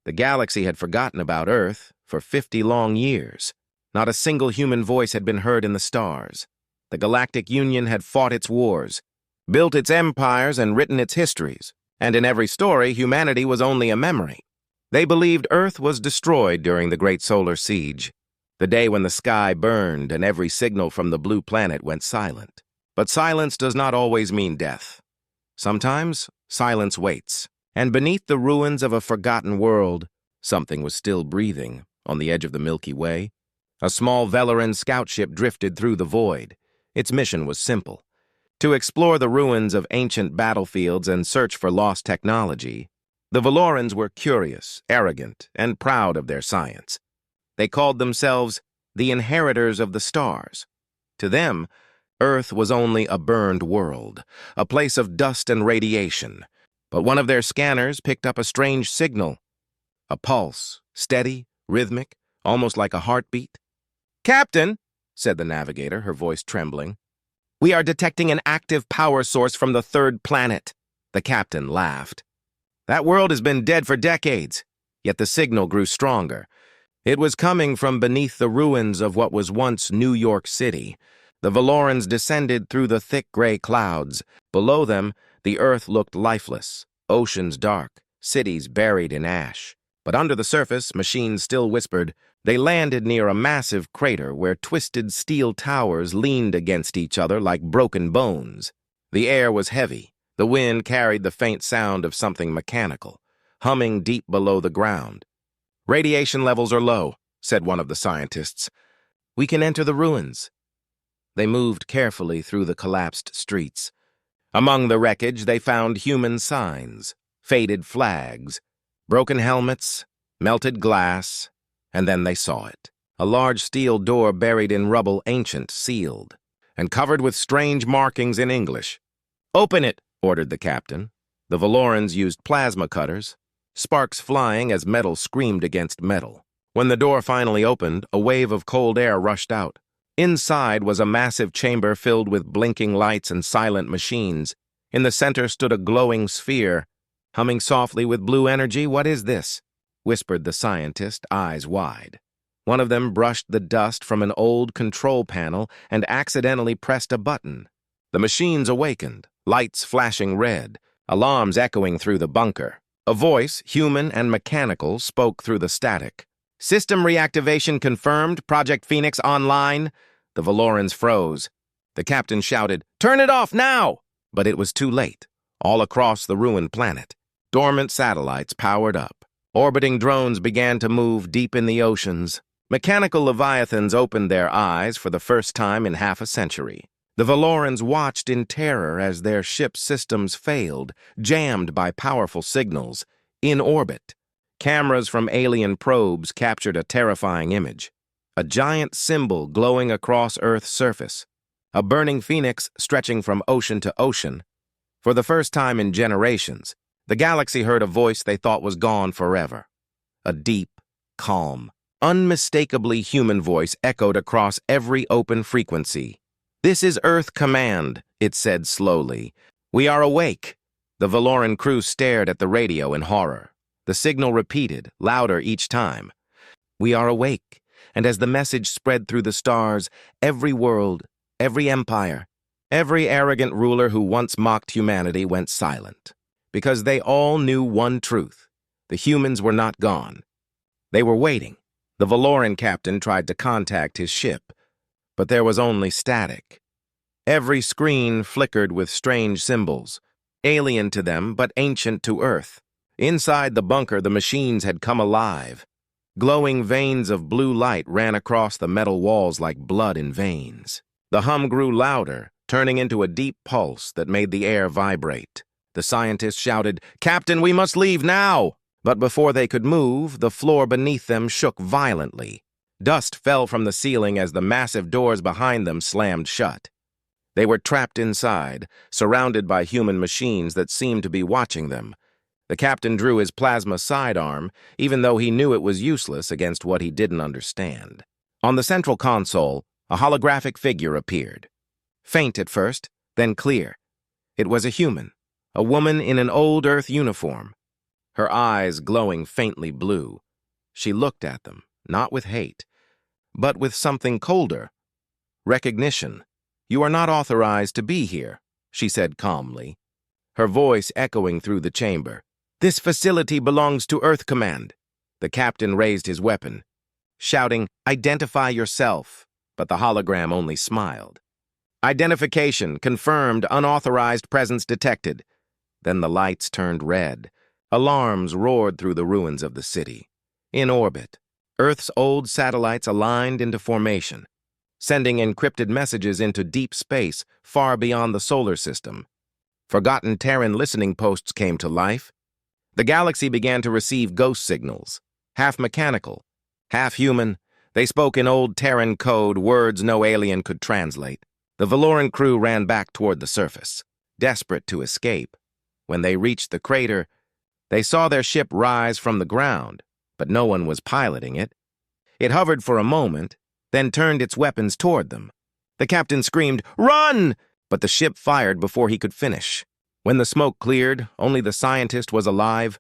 The galaxy had forgotten about Earth for 50 long years. Not a single human voice had been heard in the stars. The Galactic Union had fought its wars, built its empires, and written its histories. And in every story, humanity was only a memory. They believed Earth was destroyed during the Great Solar Siege, the day when the sky burned and every signal from the blue planet went silent. But silence does not always mean death. Sometimes, silence waits. And beneath the ruins of a forgotten world, something was still breathing on the edge of the Milky Way. A small Velaran scout ship drifted through the void. Its mission was simple: to explore the ruins of ancient battlefields and search for lost technology. The Valorans were curious, arrogant, and proud of their science. They called themselves the inheritors of the stars. To them, Earth was only a burned world, a place of dust and radiation. But one of their scanners picked up a strange signal. A pulse, steady, rhythmic, almost like a heartbeat. "Captain," said the navigator, her voice trembling, "we are detecting an active power source from the third planet." The captain laughed. "That world has been dead for decades," yet the signal grew stronger. It was coming from beneath the ruins of what was once New York City. The Valorans descended through the thick gray clouds. Below them, the earth looked lifeless, oceans dark, cities buried in ash. But under the surface, machines still whispered. They landed near a massive crater where twisted steel towers leaned against each other like broken bones. The air was heavy. The wind carried the faint sound of something mechanical, humming deep below the ground. "Radiation levels are low," said one of the scientists. "We can enter the ruins." They moved carefully through the collapsed streets. Among the wreckage, they found human signs, faded flags, broken helmets, melted glass, and then they saw it. A large steel door buried in rubble, ancient, sealed, and covered with strange markings in English. "Open it," ordered the captain. The Valorans used plasma cutters, sparks flying as metal screamed against metal. When the door finally opened, a wave of cold air rushed out. Inside was a massive chamber filled with blinking lights and silent machines. In the center stood a glowing sphere, humming softly with blue energy. "What is this?" whispered the scientist, eyes wide. One of them brushed the dust from an old control panel and accidentally pressed a button. The machines awakened, lights flashing red, alarms echoing through the bunker. A voice, human and mechanical, spoke through the static. "System reactivation confirmed. Project Phoenix online." The Valorans froze. The captain shouted, "Turn it off now!" But it was too late. All across the ruined planet, dormant satellites powered up. Orbiting drones began to move deep in the oceans. Mechanical leviathans opened their eyes for the first time in half a century. The Valorans watched in terror as their ship systems failed, jammed by powerful signals. In orbit, cameras from alien probes captured a terrifying image. A giant symbol glowing across Earth's surface. A burning phoenix stretching from ocean to ocean. For the first time in generations, the galaxy heard a voice they thought was gone forever. A deep, calm, unmistakably human voice echoed across every open frequency. "This is Earth Command," it said slowly. "We are awake." The Valoran crew stared at the radio in horror. The signal repeated, louder each time. "We are awake." And as the message spread through the stars, every world, every empire, every arrogant ruler who once mocked humanity went silent. Because they all knew one truth: the humans were not gone. They were waiting. The Valoran captain tried to contact his ship, but there was only static. Every screen flickered with strange symbols, alien to them but ancient to Earth. Inside the bunker, the machines had come alive. Glowing veins of blue light ran across the metal walls like blood in veins. The hum grew louder, turning into a deep pulse that made the air vibrate. The scientist shouted, "Captain, we must leave now!" But before they could move, the floor beneath them shook violently. Dust fell from the ceiling as the massive doors behind them slammed shut. They were trapped inside, surrounded by human machines that seemed to be watching them. The captain drew his plasma sidearm, even though he knew it was useless against what he didn't understand. On the central console, a holographic figure appeared. Faint at first, then clear. It was a human, a woman in an old Earth uniform. her eyes glowing faintly blue. She looked at them, not with hate, but with something colder. Recognition. "You are not authorized to be here," she said calmly, her voice echoing through the chamber. "This facility belongs to Earth Command." The captain raised his weapon, shouting, "Identify yourself," but the hologram only smiled. "Identification confirmed, unauthorized presence detected." Then the lights turned red. Alarms roared through the ruins of the city. In orbit, Earth's old satellites aligned into formation, sending encrypted messages into deep space far beyond the solar system. Forgotten Terran listening posts came to life. The galaxy began to receive ghost signals, half mechanical, half human. They spoke in old Terran code, words no alien could translate. The Valoran crew ran back toward the surface, desperate to escape. When they reached the crater, they saw their ship rise from the ground, but no one was piloting it. It hovered for a moment, then turned its weapons toward them. The captain screamed, "Run!" but the ship fired before he could finish. When the smoke cleared, only the scientist was alive,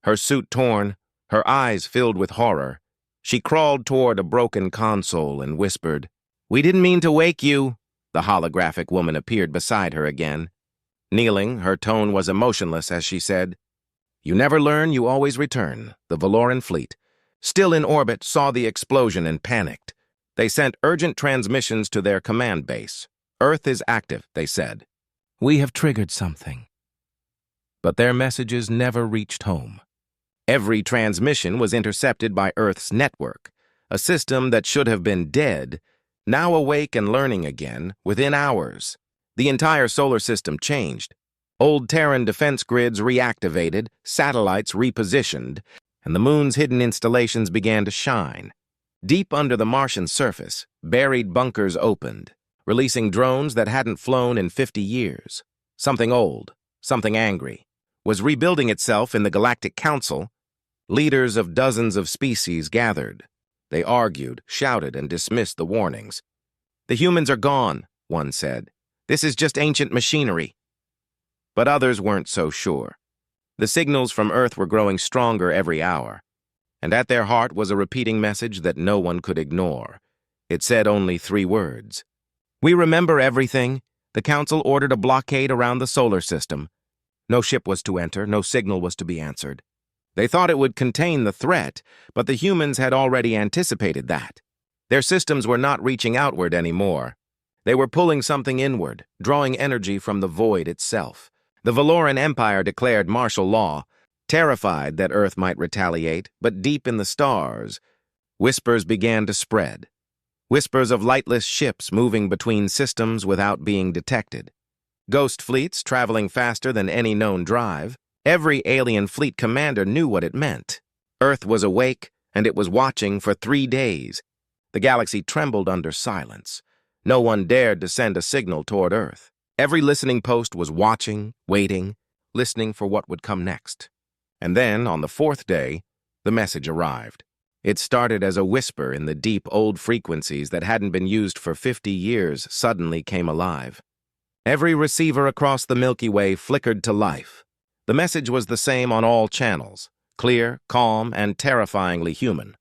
her suit torn, her eyes filled with horror. She crawled toward a broken console and whispered, "We didn't mean to wake you." The holographic woman appeared beside her again. Kneeling, her tone was emotionless as she said, "You never learn, you always return." The Valoran fleet, still in orbit, saw the explosion and panicked. They sent urgent transmissions to their command base. "Earth is active," they said. "We have triggered something." But their messages never reached home. Every transmission was intercepted by Earth's network, a system that should have been dead, now awake and learning again within hours. The entire solar system changed. Old Terran defense grids reactivated, satellites repositioned, and the moon's hidden installations began to shine. Deep under the Martian surface, buried bunkers opened, releasing drones that hadn't flown in 50 years. Something old, something angry, was rebuilding itself in the Galactic Council. Leaders of dozens of species gathered. They argued, shouted, and dismissed the warnings. "The humans are gone," one said. "This is just ancient machinery." But others weren't so sure. The signals from Earth were growing stronger every hour, and at their heart was a repeating message that no one could ignore. It said only 3 words. "We remember everything." The Council ordered a blockade around the solar system. No ship was to enter, no signal was to be answered. They thought it would contain the threat, but the humans had already anticipated that. Their systems were not reaching outward anymore. They were pulling something inward, drawing energy from the void itself. The Valoran Empire declared martial law, terrified that Earth might retaliate, but deep in the stars, whispers began to spread. Whispers of lightless ships moving between systems without being detected. Ghost fleets traveling faster than any known drive. Every alien fleet commander knew what it meant. Earth was awake, and it was watching for 3 days. The galaxy trembled under silence. No one dared to send a signal toward Earth. Every listening post was watching, waiting, listening for what would come next. And then, on the 4th day, the message arrived. It started as a whisper in the deep old frequencies that hadn't been used for 50 years suddenly came alive. Every receiver across the Milky Way flickered to life. The message was the same on all channels, clear, calm, and terrifyingly human.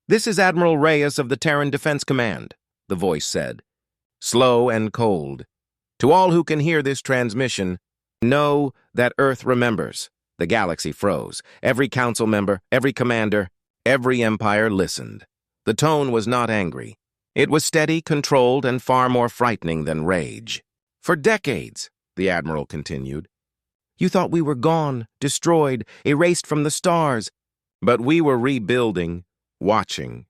"This is Admiral Reyes of the Terran Defense Command," the voice said, slow and cold. "To all who can hear this transmission, know that Earth remembers." The galaxy froze. Every council member, every commander, every empire listened. The tone was not angry. It was steady, controlled, and far more frightening than rage. "For decades," the Admiral continued, "you thought we were gone, destroyed, erased from the stars. But we were rebuilding, watching,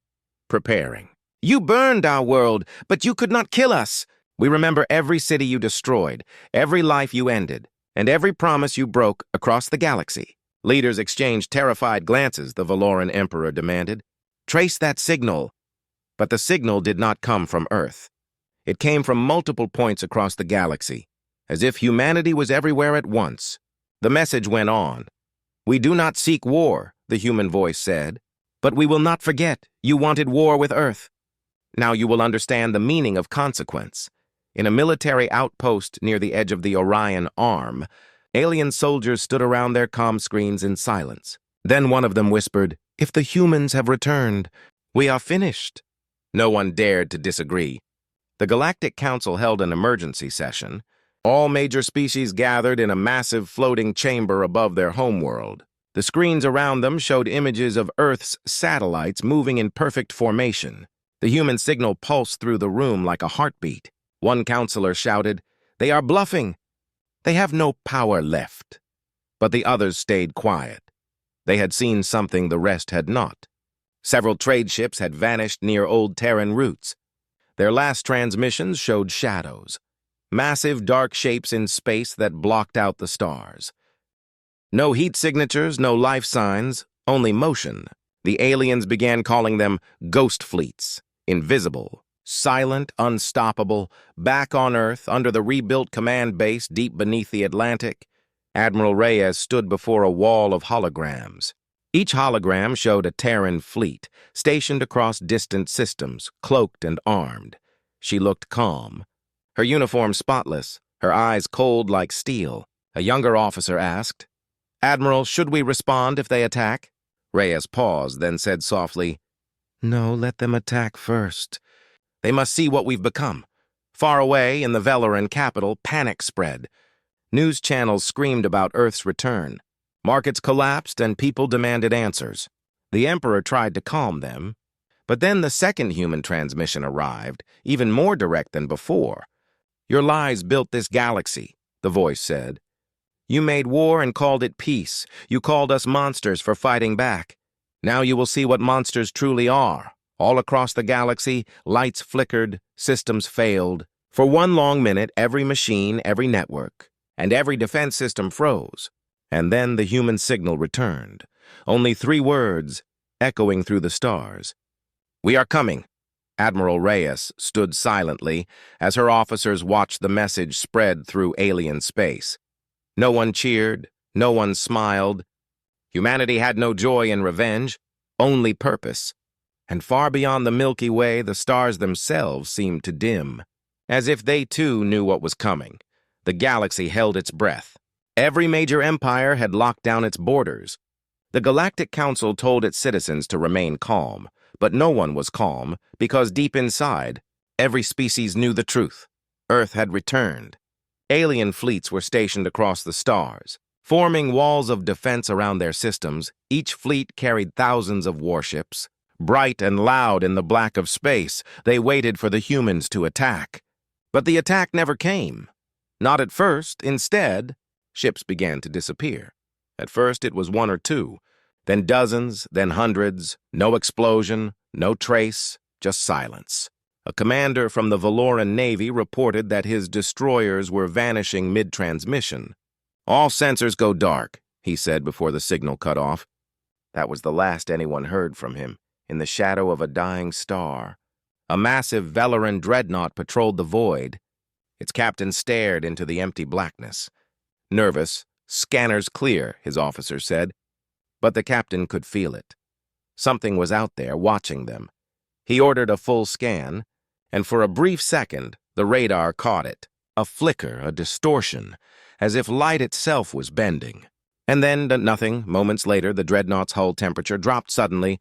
preparing. You burned our world, but you could not kill us. We remember every city you destroyed, every life you ended, and every promise you broke across the galaxy." Leaders exchanged terrified glances, the Valoran Emperor demanded. "Trace that signal." But the signal did not come from Earth. It came from multiple points across the galaxy, as if humanity was everywhere at once. The message went on. "We do not seek war," the human voice said, "but we will not forget you wanted war with Earth. Now you will understand the meaning of consequence." In a military outpost near the edge of the Orion Arm, Alien soldiers stood around their comm screens in silence. Then one of them whispered, "If the humans have returned, we are finished." No one dared to disagree. The Galactic Council held an emergency session. All major species gathered in a massive floating chamber above their homeworld. The screens around them showed images of Earth's satellites moving in perfect formation. The human signal pulsed through the room like a heartbeat. One counselor shouted, "They are bluffing. They have no power left." But the others stayed quiet. They had seen something the rest had not. Several trade ships had vanished near old Terran routes. Their last transmissions showed shadows, massive dark shapes in space that blocked out the stars. No heat signatures, no life signs, only motion. The aliens began calling them ghost fleets, invisible, silent, unstoppable, back on Earth under the rebuilt command base deep beneath the Atlantic. Admiral Reyes stood before a wall of holograms. Each hologram showed a Terran fleet, stationed across distant systems, cloaked and armed. She looked calm, her uniform spotless, her eyes cold like steel. A younger officer asked, "Admiral, should we respond if they attack?" Reyes paused, then said softly, "No, let them attack first. They must see what we've become." Far away in the Velaran capital, panic spread. News channels screamed about Earth's return. Markets collapsed and people demanded answers. The Emperor tried to calm them, but then the second human transmission arrived, even more direct than before. "Your lies built this galaxy," the voice said. "You made war and called it peace. You called us monsters for fighting back. Now you will see what monsters truly are." All across the galaxy, lights flickered, systems failed. For one long minute, every machine, every network, and every defense system froze. And then the human signal returned. Only 3 words, echoing through the stars. "We are coming." Admiral Reyes stood silently as her officers watched the message spread through alien space. No one cheered, no one smiled. Humanity had no joy in revenge, only purpose. And far beyond the Milky Way, the stars themselves seemed to dim, as if they too knew what was coming. The galaxy held its breath. Every major empire had locked down its borders. The Galactic Council told its citizens to remain calm, but no one was calm because deep inside, every species knew the truth. Earth had returned. Alien fleets were stationed across the stars, forming walls of defense around their systems. Each fleet carried thousands of warships. Bright and loud in the black of space, they waited for the humans to attack. But the attack never came. Not at first. Instead, ships began to disappear. At first it was 1 or 2, then dozens, then hundreds. No explosion, no trace, just silence. A commander from the Valoran Navy reported that his destroyers were vanishing mid-transmission. "All sensors go dark," he said before the signal cut off. That was the last anyone heard from him, in the shadow of a dying star. A massive Velaran dreadnought patrolled the void. Its captain stared into the empty blackness. "Nervous, scanners clear," his officer said. But the captain could feel it. Something was out there, watching them. He ordered a full scan, and for a brief second, the radar caught it. A flicker, a distortion, as if light itself was bending. And then, nothing. Moments later, the dreadnought's hull temperature dropped suddenly.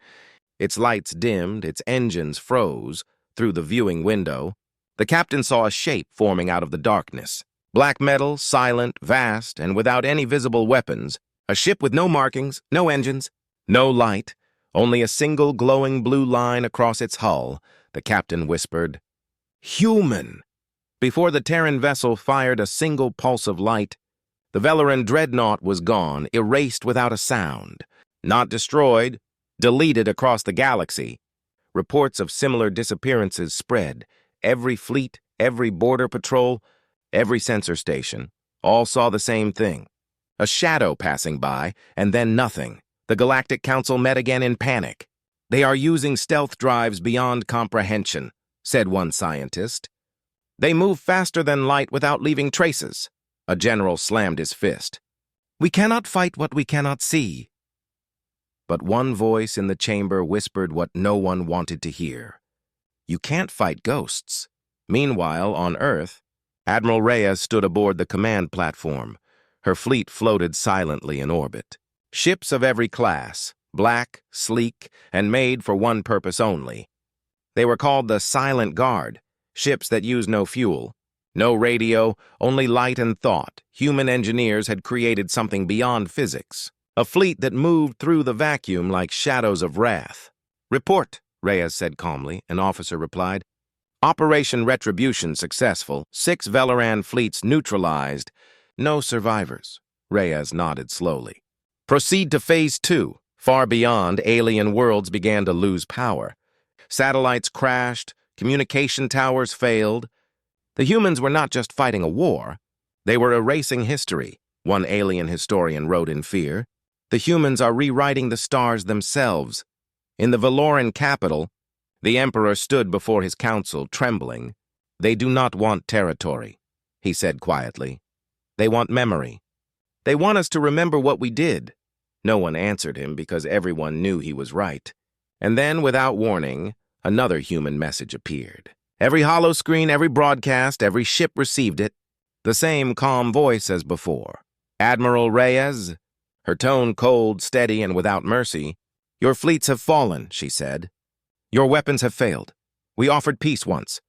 Its lights dimmed, its engines froze. Through the viewing window, the captain saw a shape forming out of the darkness. Black metal, silent, vast, and without any visible weapons. A ship with no markings, no engines, no light, only a single glowing blue line across its hull. The captain whispered, "Human!" Before the Terran vessel fired a single pulse of light, the Velaran dreadnought was gone, erased without a sound. Not destroyed, deleted across the galaxy. Reports of similar disappearances spread. Every fleet, every border patrol, every sensor station, all saw the same thing. A shadow passing by, and then nothing. The Galactic Council met again in panic. "They are using stealth drives beyond comprehension," said one scientist. "They move faster than light without leaving traces." A general slammed his fist. "We cannot fight what we cannot see." But one voice in the chamber whispered what no one wanted to hear. "You can't fight ghosts." Meanwhile, on Earth, Admiral Reyes stood aboard the command platform, Her fleet floated silently in orbit. Ships of every class, black, sleek, and made for one purpose only. They were called the Silent Guard, ships that used no fuel. No radio, only light and thought. Human engineers had created something beyond physics. A fleet that moved through the vacuum like shadows of wrath. "Report," Reyes said calmly. An officer replied. "Operation Retribution successful. 6 Velaran fleets neutralized. No survivors." Reyes nodded slowly. "Proceed to Phase 2. Far beyond, alien worlds began to lose power. Satellites crashed, communication towers failed. The humans were not just fighting a war. They were erasing history," one alien historian wrote in fear. "The humans are rewriting the stars themselves." In the Valoran capital, the Emperor stood before his council, trembling. "They do not want territory," he said quietly. "They want memory. They want us to remember what we did." No one answered him because everyone knew he was right. And then, without warning, another human message appeared. Every holoscreen, every broadcast, every ship received it. The same calm voice as before. "Admiral Reyes," her tone cold, steady, and without mercy. "Your fleets have fallen," she said. "Your weapons have failed. We offered peace once.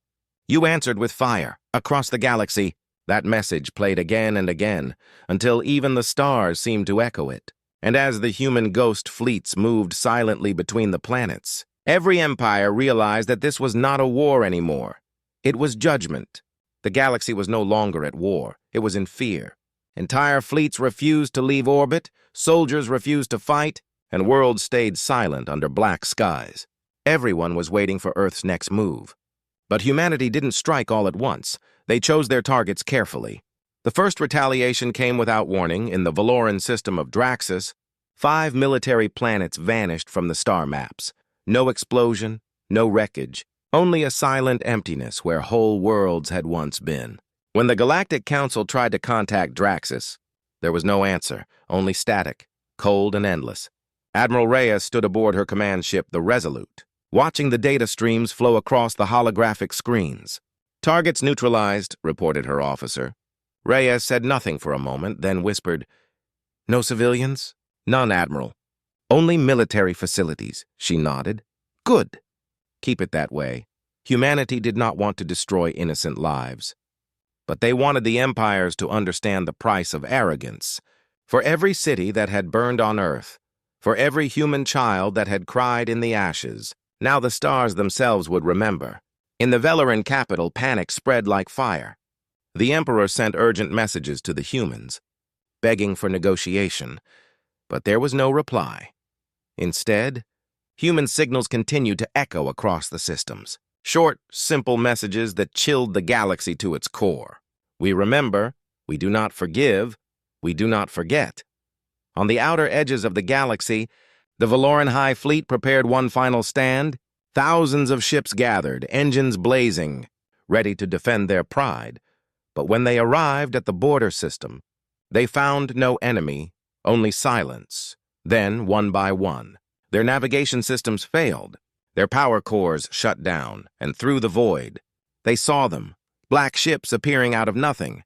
You answered with fire, across the galaxy." That message played again and again, until even the stars seemed to echo it. And as the human ghost fleets moved silently between the planets, every empire realized that this was not a war anymore. It was judgment. The galaxy was no longer at war. It was in fear. Entire fleets refused to leave orbit, soldiers refused to fight, and worlds stayed silent under black skies. Everyone was waiting for Earth's next move. But humanity didn't strike all at once. They chose their targets carefully. The first retaliation came without warning. In the Valoran system of Draxus, 5 military planets vanished from the star maps. No explosion, no wreckage, only a silent emptiness where whole worlds had once been. When the Galactic Council tried to contact Draxus, there was no answer, only static, cold and endless. Admiral Reyes stood aboard her command ship, the Resolute, watching the data streams flow across the holographic screens. "Targets neutralized," reported her officer. Reyes said nothing for a moment, then whispered, "No civilians?" "None, Admiral. Only military facilities," she nodded. "Good. Keep it that way." Humanity did not want to destroy innocent lives. But they wanted the empires to understand the price of arrogance. For every city that had burned on Earth, for every human child that had cried in the ashes, now the stars themselves would remember. In the Velaran capital, panic spread like fire. The Emperor sent urgent messages to the humans, begging for negotiation, but there was no reply. Instead, human signals continued to echo across the systems. Short, simple messages that chilled the galaxy to its core. We remember, we do not forgive, we do not forget. On the outer edges of the galaxy, the Valoran High Fleet prepared one final stand. Thousands of ships gathered, engines blazing, ready to defend their pride. But when they arrived at the border system, they found no enemy, only silence. Then, one by one, their navigation systems failed. Their power cores shut down, and through the void, they saw them, black ships appearing out of nothing.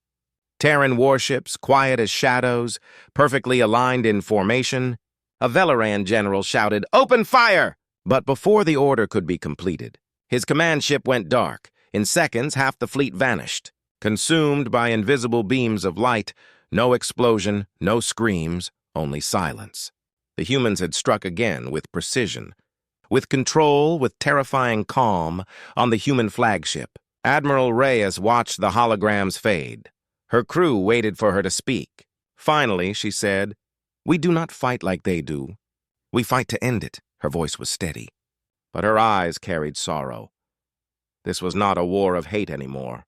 Terran warships, quiet as shadows, perfectly aligned in formation. A Velaran general shouted, "Open fire!" But before the order could be completed, his command ship went dark. In seconds, half the fleet vanished, consumed by invisible beams of light. No explosion, no screams, only silence. The humans had struck again with precision, with control, with terrifying calm, on the human flagship. Admiral Reyes watched the holograms fade. Her crew waited for her to speak. Finally, she said, "We do not fight like they do. We fight to end it." Her voice was steady, but her eyes carried sorrow. This was not a war of hate anymore.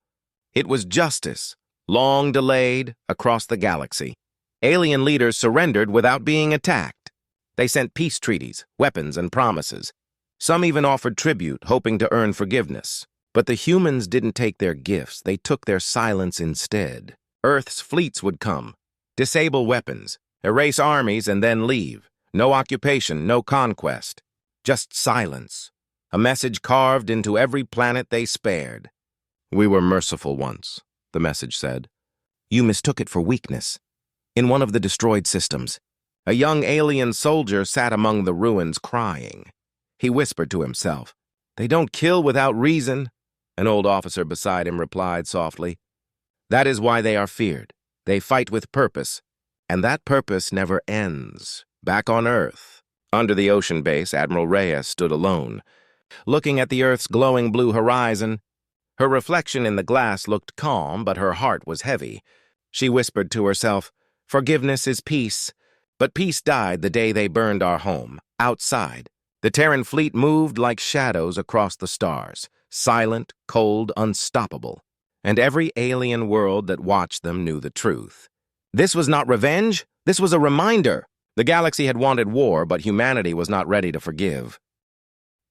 It was justice, long delayed, across the galaxy. Alien leaders surrendered without being attacked. They sent peace treaties, weapons, and promises. Some even offered tribute, hoping to earn forgiveness. But the humans didn't take their gifts, they took their silence instead. Earth's fleets would come, disable weapons, erase armies, and then leave. No occupation, no conquest. Just silence. A message carved into every planet they spared. "We were merciful once," the message said. "You mistook it for weakness. In one of the destroyed systems, a young alien soldier sat among the ruins crying. He whispered to himself, "They don't kill without reason." An old officer beside him replied softly, "That is why they are feared. They fight with purpose, and that purpose never ends." Back on Earth, under the ocean base, Admiral Reyes stood alone, looking at the Earth's glowing blue horizon. Her reflection in the glass looked calm, but her heart was heavy. She whispered to herself, "Forgiveness is peace." But peace died the day they burned our home. Outside, the Terran fleet moved like shadows across the stars, silent, cold, unstoppable. And every alien world that watched them knew the truth. This was not revenge. This was a reminder. The galaxy had wanted war, but humanity was not ready to forgive.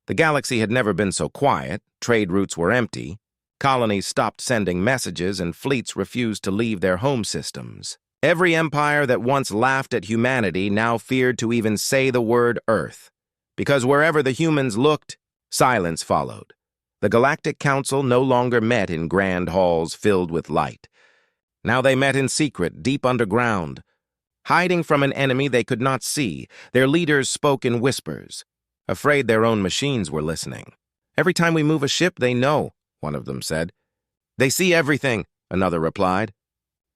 The galaxy had never been so quiet. Trade routes were empty. Colonies stopped sending messages, and fleets refused to leave their home systems. Every empire that once laughed at humanity now feared to even say the word Earth, because wherever the humans looked, silence followed. The Galactic Council no longer met in grand halls filled with light. Now they met in secret, deep underground. Hiding from an enemy they could not see, their leaders spoke in whispers, afraid their own machines were listening. "Every time we move a ship, they know," one of them said. "They see everything," another replied.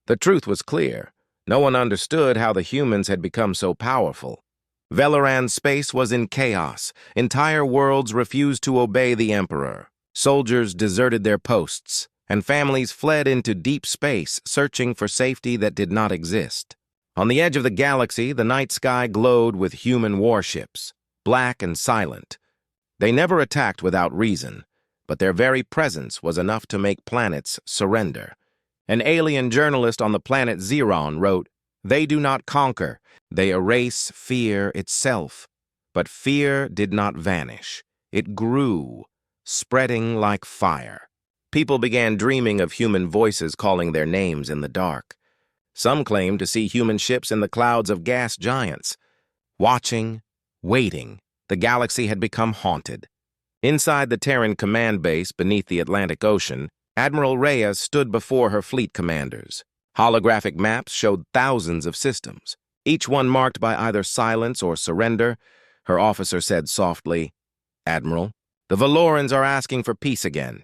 The truth was clear. No one understood how the humans had become so powerful. Valoran's space was in chaos. Entire worlds refused to obey the Emperor. Soldiers deserted their posts, and families fled into deep space, searching for safety that did not exist. On the edge of the galaxy, the night sky glowed with human warships, black and silent. They never attacked without reason, but their very presence was enough to make planets surrender. An alien journalist on the planet Xeron wrote, "They do not conquer, they erase fear itself." But fear did not vanish. It grew, spreading like fire. People began dreaming of human voices calling their names in the dark. Some claimed to see human ships in the clouds of gas giants. Watching, waiting, the galaxy had become haunted. Inside the Terran command base beneath the Atlantic Ocean, Admiral Reyes stood before her fleet commanders. Holographic maps showed thousands of systems, each one marked by either silence or surrender. Her officer said softly, "Admiral, the Valorans are asking for peace again."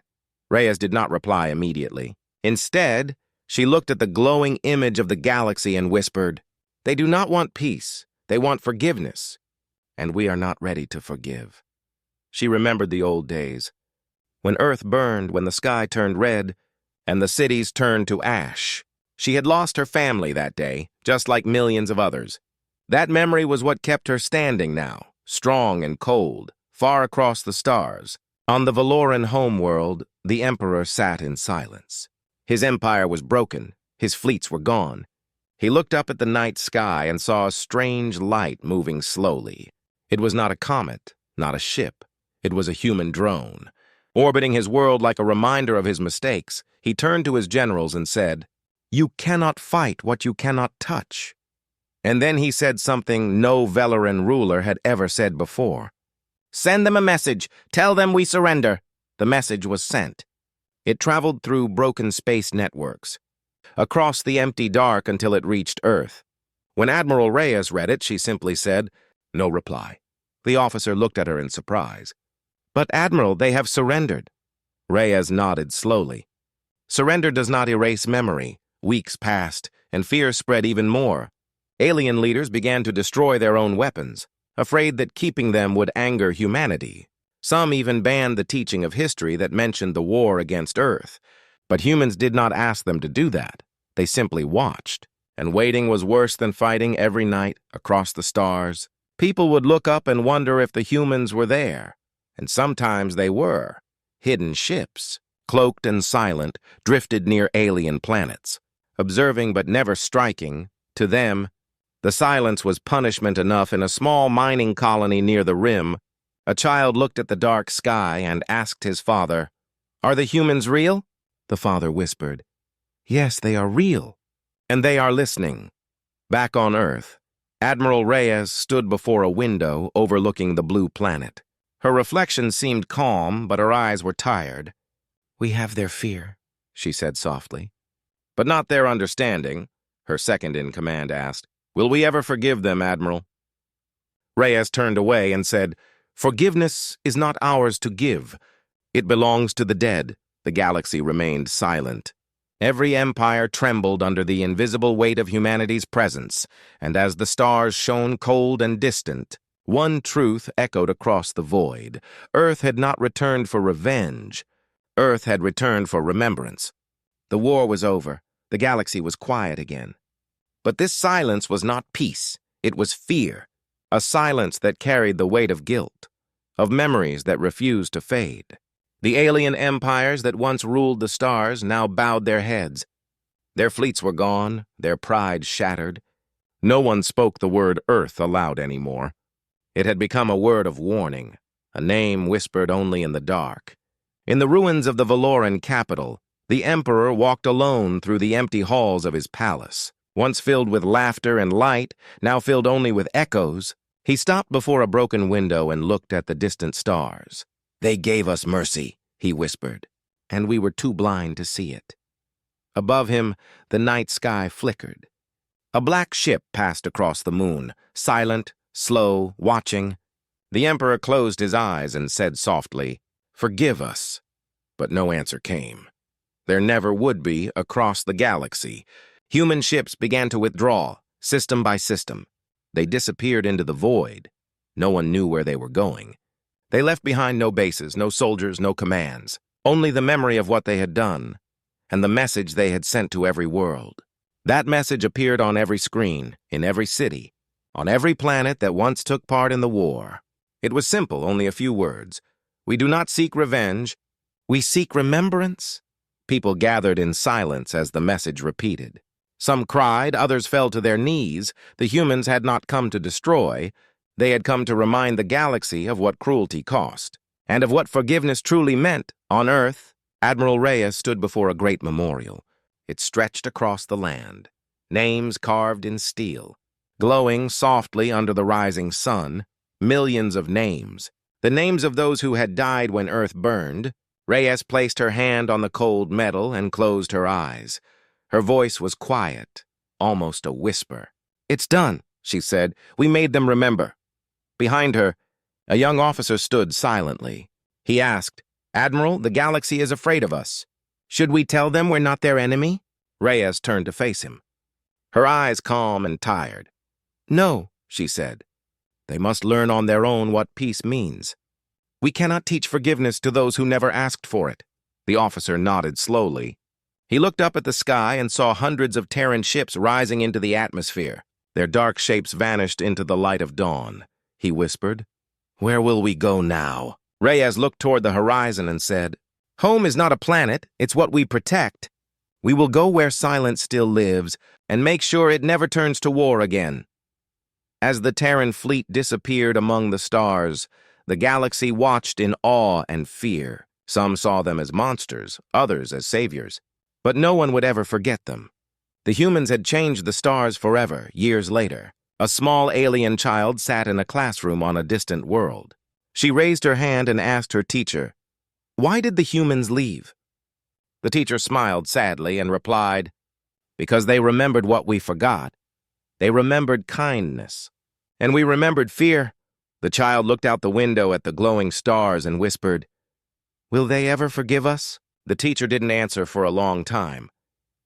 Reyes did not reply immediately. Instead, she looked at the glowing image of the galaxy and whispered, "They do not want peace. They want forgiveness. And we are not ready to forgive." She remembered the old days, when Earth burned, when the sky turned red, and the cities turned to ash. She had lost her family that day, just like millions of others. That memory was what kept her standing now, strong and cold, far across the stars. On the Valoran homeworld, the Emperor sat in silence. His empire was broken, his fleets were gone. He looked up at the night sky and saw a strange light moving slowly. It was not a comet, not a ship. It was a human drone. Orbiting his world like a reminder of his mistakes, he turned to his generals and said, "You cannot fight what you cannot touch." And then he said something no Valoran ruler had ever said before. "Send them a message. Tell them we surrender." The message was sent. It traveled through broken space networks, across the empty dark until it reached Earth. When Admiral Reyes read it, she simply said, "No reply." The officer looked at her in surprise. "But Admiral, they have surrendered." Reyes nodded slowly. Surrender does not erase memory. Weeks passed, and fear spread even more. Alien leaders began to destroy their own weapons, afraid that keeping them would anger humanity. Some even banned the teaching of history that mentioned the war against Earth. But humans did not ask them to do that. They simply watched. And waiting was worse than fighting every night across the stars. People would look up and wonder if the humans were there. And sometimes they were. Hidden ships, cloaked and silent, drifted near alien planets. Observing but never striking, to them, the silence was punishment enough. In a small mining colony near the rim, a child looked at the dark sky and asked his father, "Are the humans real?" The father whispered, "Yes, they are real, and they are listening." Back on Earth, Admiral Reyes stood before a window overlooking the blue planet. Her reflection seemed calm, but her eyes were tired. "We have their fear," she said softly, "but not their understanding. her second-in-command asked. "Will we ever forgive them, Admiral?" Reyes turned away and said, "Forgiveness is not ours to give. It belongs to the dead." The galaxy remained silent. Every empire trembled under the invisible weight of humanity's presence, and as the stars shone cold and distant, one truth echoed across the void. Earth had not returned for revenge. Earth had returned for remembrance. The war was over. The galaxy was quiet again. But this silence was not peace. It was fear. A silence that carried the weight of guilt, of memories that refused to fade. The alien empires that once ruled the stars now bowed their heads. Their fleets were gone, their pride shattered. No one spoke the word Earth aloud anymore. It had become a word of warning, a name whispered only in the dark. In the ruins of the Valoran capital, the Emperor walked alone through the empty halls of his palace. Once filled with laughter and light, now filled only with echoes, he stopped before a broken window and looked at the distant stars. "They gave us mercy," he whispered, "and we were too blind to see it." Above him, the night sky flickered. A black ship passed across the moon, silent, slow, watching. The Emperor closed his eyes and said softly, "Forgive us." But no answer came. There never would be across the galaxy. Human ships began to withdraw, system by system. They disappeared into the void. No one knew where they were going. They left behind no bases, no soldiers, no commands, only the memory of what they had done, and the message they had sent to every world. That message appeared on every screen, in every city, on every planet that once took part in the war. It was simple, only a few words. "We do not seek revenge. We seek remembrance." People gathered in silence as the message repeated. Some cried, others fell to their knees. The humans had not come to destroy. They had come to remind the galaxy of what cruelty cost, and of what forgiveness truly meant. On Earth, Admiral Reyes stood before a great memorial. It stretched across the land, names carved in steel, glowing softly under the rising sun, millions of names, the names of those who had died when Earth burned. Reyes placed her hand on the cold metal and closed her eyes. Her voice was quiet, almost a whisper. "It's done," she said. "We made them remember." Behind her, a young officer stood silently. He asked, "Admiral, the galaxy is afraid of us. Should we tell them we're not their enemy?" Reyes turned to face him, her eyes calm and tired. "No," she said. "They must learn on their own what peace means. We cannot teach forgiveness to those who never asked for it." The officer nodded slowly. He looked up at the sky and saw hundreds of Terran ships rising into the atmosphere. Their dark shapes vanished into the light of dawn. He whispered, "Where will we go now?" Reyes looked toward the horizon and said, "Home is not a planet, it's what we protect. We will go where silence still lives and make sure it never turns to war again." As the Terran fleet disappeared among the stars, the galaxy watched in awe and fear. Some saw them as monsters, others as saviors. But no one would ever forget them. The humans had changed the stars forever, years later. A small alien child sat in a classroom on a distant world. She raised her hand and asked her teacher, "Why did the humans leave?" The teacher smiled sadly and replied, "Because they remembered what we forgot. They remembered kindness. And we remembered fear." The child looked out the window at the glowing stars and whispered, "Will they ever forgive us?" The teacher didn't answer for a long time.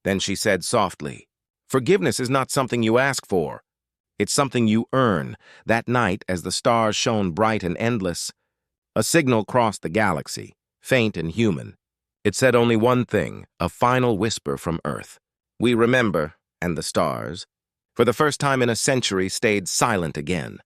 Then she said softly, "Forgiveness is not something you ask for. It's something you earn." That night, as the stars shone bright and endless, a signal crossed the galaxy, faint and human. It said only one thing, a final whisper from Earth. "We remember," and the stars, for the first time in a century, stayed silent again.